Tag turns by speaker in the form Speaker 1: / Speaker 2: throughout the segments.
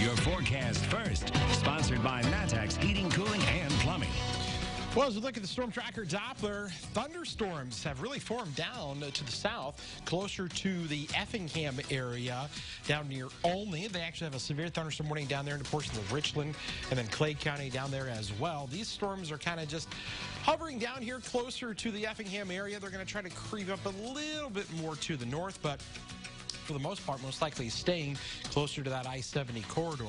Speaker 1: your forecast first. Sponsored by Matex Heating, Cooling, and Plumbing.
Speaker 2: Well, as we look at the storm tracker Doppler, thunderstorms have really formed down to the south, closer to the Effingham area, down near Olney. They actually have a severe thunderstorm warning down there in the portions of Richland and then Clay County down there as well. These storms are kind of just hovering down here closer to the Effingham area. They're going to try to creep up a little bit more to the north, but for the most part, most likely staying closer to that I-70 corridor.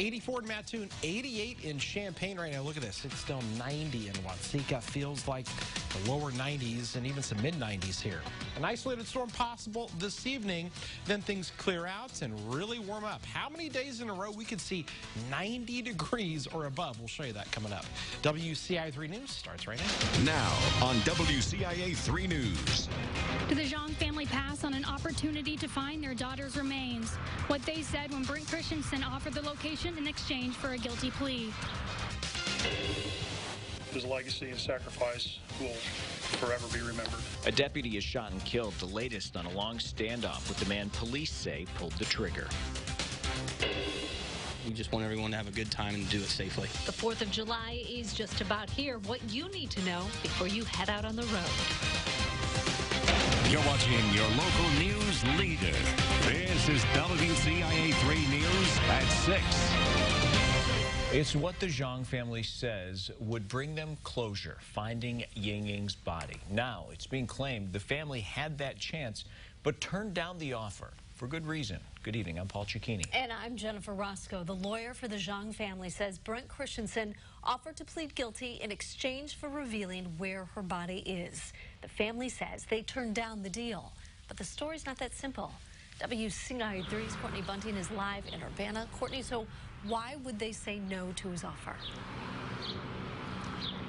Speaker 2: 84 in Mattoon, 88 in Champaign right now. Look at this. It's still 90 in Watsika. Feels like the lower 90s and even some mid-90s here. An isolated storm possible this evening. Then things clear out and really warm up. How many days in a row we could see 90 degrees or above? We'll show you that coming up. WCIA 3 News starts right now.
Speaker 1: Now on WCIA 3 News.
Speaker 3: Did the Zhang family pass on an opportunity to find their daughter's remains? What they said when Brent Christensen offered the location in exchange for a guilty plea.
Speaker 4: His legacy and sacrifice will forever be remembered.
Speaker 5: A deputy is shot and killed, the latest on a long standoff with the man police say pulled the trigger.
Speaker 6: We just want everyone to have a good time and do it safely.
Speaker 7: The 4th of July is just about here. What you need to know before you head out on the road.
Speaker 1: You're watching your local news leader. This is WCIA 3 News at 6.
Speaker 5: It's what the Zhang family says would bring them closure, finding Ying Ying's body. Now, it's being claimed the family had that chance, but turned down the offer for good reason. Good evening, I'm Paul Cicchini.
Speaker 7: And I'm Jennifer Roscoe. The lawyer for the Zhang family says Brent Christensen offered to plead guilty in exchange for revealing where her body is. The family says they turned down the deal, but the story's not that simple. WCIA 3's Courtney Bunting is live in Urbana. Courtney, so why would they say no to his offer?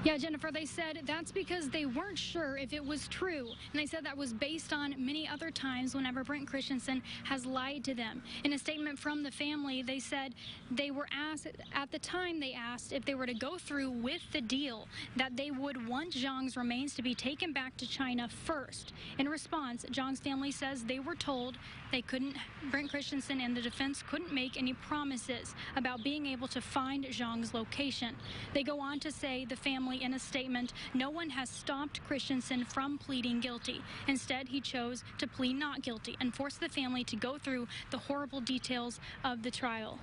Speaker 3: Yeah, Jennifer, they said that's because they weren't sure if it was true. And they said that was based on many other times whenever Brent Christensen has lied to them. In a statement from the family, they said they were asked, at the time they asked if they were to go through with the deal, that they would want Zhang's remains to be taken back to China first. In response, Zhang's family says they were told they couldn't, Brent Christensen and the defense couldn't make any promises about being able to find Zhang's location. They go on to say, the family in a statement, no one has stopped Christensen from pleading guilty. Instead, he chose to plead not guilty and force the family to go through the horrible details of the trial.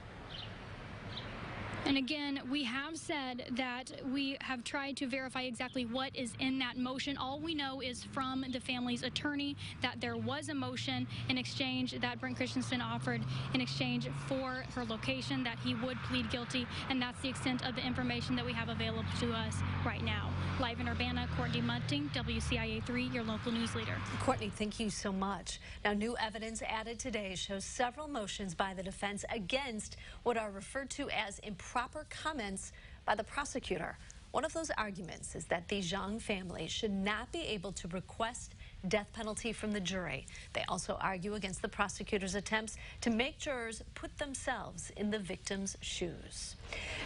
Speaker 3: And again, we have said that we have tried to verify exactly what is in that motion. All we know is from the family's attorney that there was a motion in exchange that Brent Christensen offered in exchange for her location, that he would plead guilty, and that's the extent of the information that we have available to us right now. Live in Urbana, Courtney Bunting, WCIA 3, your local news leader.
Speaker 7: Courtney, thank you so much. Now, new evidence added today shows several motions by the defense against what are referred to as improper comments by the prosecutor. One of those arguments is that the Zhang family should not be able to request death penalty from the jury. They also argue against the prosecutor's attempts to make jurors put themselves in the victim's shoes.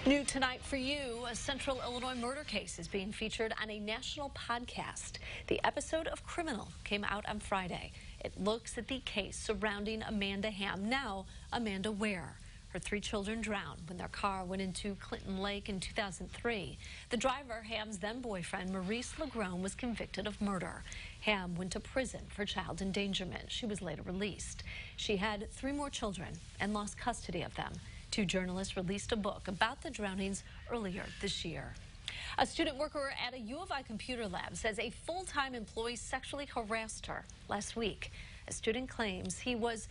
Speaker 7: New tonight for you, a Central Illinois murder case is being featured on a national podcast. The episode of Criminal came out on Friday. It looks at the case surrounding Amanda Ham, now Amanda Ware. Her 3 children drowned when their car went into Clinton Lake in 2003. The driver, Ham's then-boyfriend, Maurice Lagrone, was convicted of murder. Ham went to prison for child endangerment. She was later released. She had 3 more children and lost custody of them. 2 journalists released a book about the drownings earlier this year. A student worker at a U of I computer lab says a full-time employee sexually harassed her last week. A student claims he was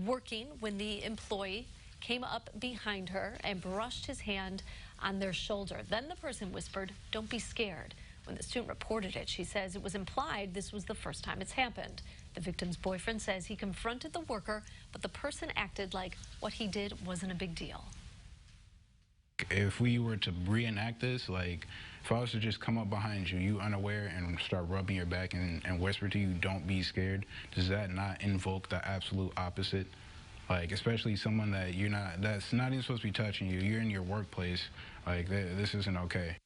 Speaker 7: working when the employee came up behind her and brushed his hand on their shoulder. Then the person whispered, "Don't be scared." When the student reported it, she says it was implied this was the first time it's happened. The victim's boyfriend says he confronted the worker, but the person acted like what he did wasn't a big deal.
Speaker 8: If we were to reenact this, like if I was to just come up behind you, you unaware, and start rubbing your back and whisper to you, "Don't be scared," does that not invoke the absolute opposite? Like, especially someone that that's not even supposed to be touching you. You're in your workplace. Like, this isn't okay.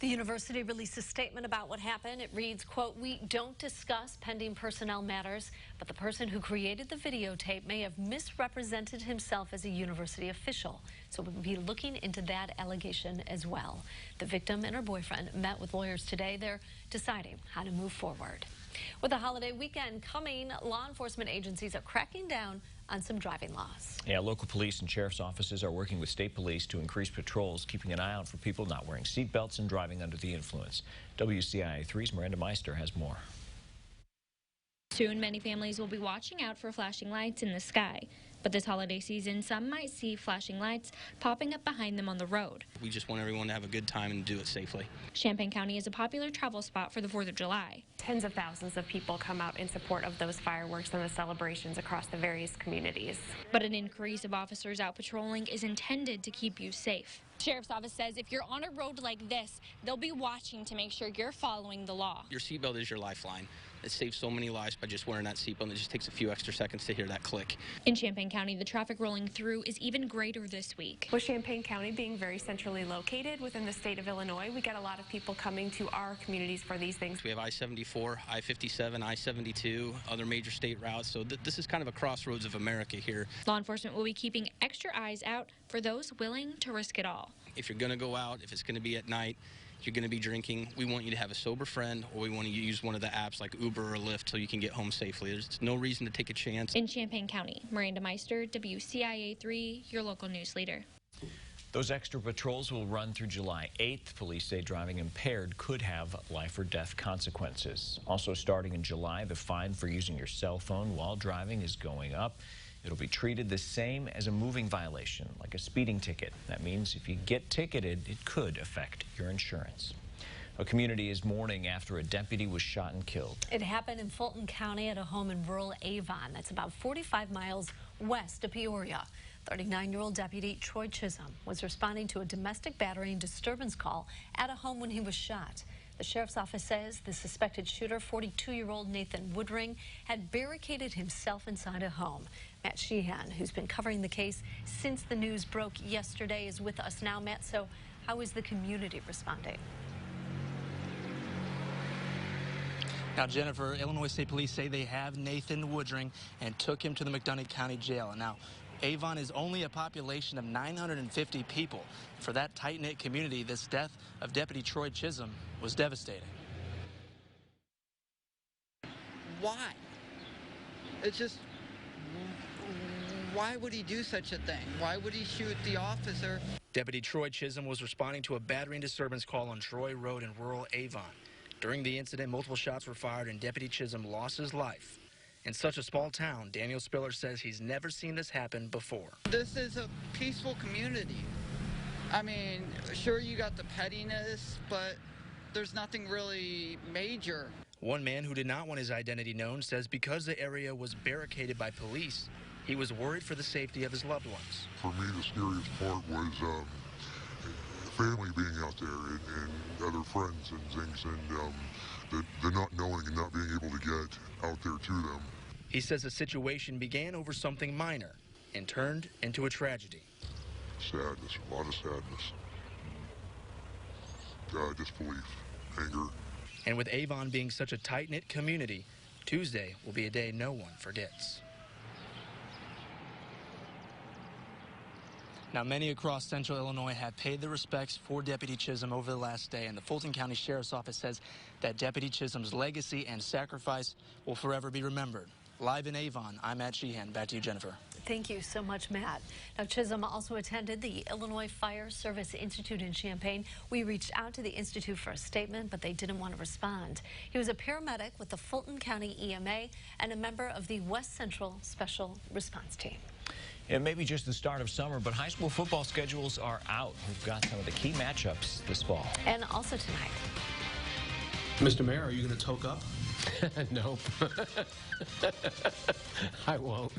Speaker 7: The university released a statement about what happened. It reads, quote, "We don't discuss pending personnel matters, but the person who created the videotape may have misrepresented himself as a university official. So we'll be looking into that allegation as well." The victim and her boyfriend met with lawyers today. They're deciding how to move forward. With the holiday weekend coming, law enforcement agencies are cracking down on some driving laws.
Speaker 5: Yeah, local police and sheriff's offices are working with state police to increase patrols, keeping an eye out for people not wearing seatbelts and driving under the influence. WCIA 3's Miranda Meister has more.
Speaker 9: Soon, many families will be watching out for flashing lights in the sky. But this holiday season, some might see flashing lights popping up behind them on the road.
Speaker 6: We just want everyone to have a good time and do it safely.
Speaker 9: Champaign County is a popular travel spot for the 4th of July.
Speaker 10: Tens of thousands of people come out in support of those fireworks and the celebrations across the various communities.
Speaker 9: But an increase of officers out patrolling is intended to keep you safe.
Speaker 11: Sheriff's office says if you're on a road like this, they'll be watching to make sure you're following the law.
Speaker 6: Your seatbelt is your lifeline. It saves so many lives by just wearing that seatbelt, and it just takes a few extra seconds to hear that click.
Speaker 9: In Champaign County, the traffic rolling through is even greater this week.
Speaker 10: With Champaign County being very centrally located within the state of Illinois, we get a lot of people coming to our communities for these things.
Speaker 6: We have I-74, I-57, I-72, other major state routes, so this is kind of a crossroads of America here.
Speaker 9: Law enforcement will be keeping extra eyes out for those willing to risk it all.
Speaker 6: If you're going to go out, if it's going to be at night, if you're going to be drinking, we want you to have a sober friend, or we want to use one of the apps like Uber or Lyft so you can get home safely. There's no reason to take a chance.
Speaker 9: In Champaign County, Miranda Meister, WCIA 3, your local news leader.
Speaker 5: Those extra patrols will run through July 8th. Police say driving impaired could have life or death consequences. Also starting in July, the fine for using your cell phone while driving is going up. It'll be treated the same as a moving violation, like a speeding ticket. That means if you get ticketed, it could affect your insurance. A community is mourning after a deputy was shot and killed.
Speaker 7: It happened in Fulton County at a home in rural Avon. That's about 45 miles west of Peoria. 39-year-old deputy Troy Chisholm was responding to a domestic battery and disturbance call at a home when he was shot. The sheriff's office says the suspected shooter, 42-year-old Nathan Woodring, had barricaded himself inside a home. Matt Sheehan, who's been covering the case since the news broke yesterday, is with us now. Matt, so how is the community responding?
Speaker 12: Now, Jennifer, Illinois State Police say they have Nathan Woodring and took him to the McDonough County Jail. Now, Avon is only a population of 950 people. For that tight-knit community, this death of Deputy Troy Chisholm was devastating.
Speaker 13: Why? It's just, why would he do such a thing? Why would he shoot the officer?
Speaker 12: Deputy Troy Chisholm was responding to a battery and disturbance call on Troy Road in rural Avon. During the incident, multiple shots were fired and Deputy Chisholm lost his life. In such a small town, Daniel Spiller says he's never seen this happen before.
Speaker 13: This is a peaceful community. I mean, sure, you got the pettiness, but there's nothing really major.
Speaker 12: One man who did not want his identity known says because the area was barricaded by police, he was worried for the safety of his loved ones.
Speaker 14: For me, the scariest part was family being out there and other friends and things, and the not knowing and not being able to get out there to them.
Speaker 12: He says the situation began over something minor and turned into a tragedy.
Speaker 14: Sadness, a lot of sadness. Disbelief, anger.
Speaker 12: And with Avon being such a tight-knit community, Tuesday will be a day no one forgets. Now, many across central Illinois have paid their respects for Deputy Chisholm over the last day, and the Fulton County Sheriff's Office says that Deputy Chisholm's legacy and sacrifice will forever be remembered. Live in Avon, I'm Matt Sheehan. Back to you, Jennifer.
Speaker 7: Thank you so much, Matt. Now, Chisholm also attended the Illinois Fire Service Institute in Champaign. We reached out to the Institute for a statement, but they didn't want to respond. He was a paramedic with the Fulton County EMA and a member of the West Central Special Response Team.
Speaker 5: It may be just the start of summer, but high school football schedules are out. We've got some of the key matchups this fall.
Speaker 7: And also tonight.
Speaker 15: Mr. Mayor, are you going to toke up?
Speaker 16: Nope. I won't.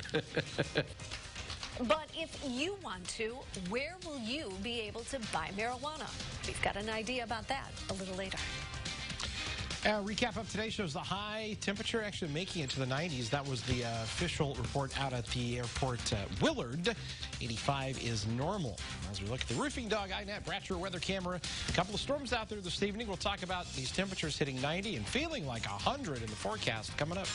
Speaker 7: But if you want to, where will you be able to buy marijuana? We've got an idea about that a little later.
Speaker 2: Recap of today shows the high temperature actually making it to the 90s. That was the official report out at the airport Willard. 85 is normal. As we look at the roofing dog INET Bratcher weather camera, a couple of storms out there this evening. We'll talk about these temperatures hitting 90 and feeling like 100 in the forecast coming up.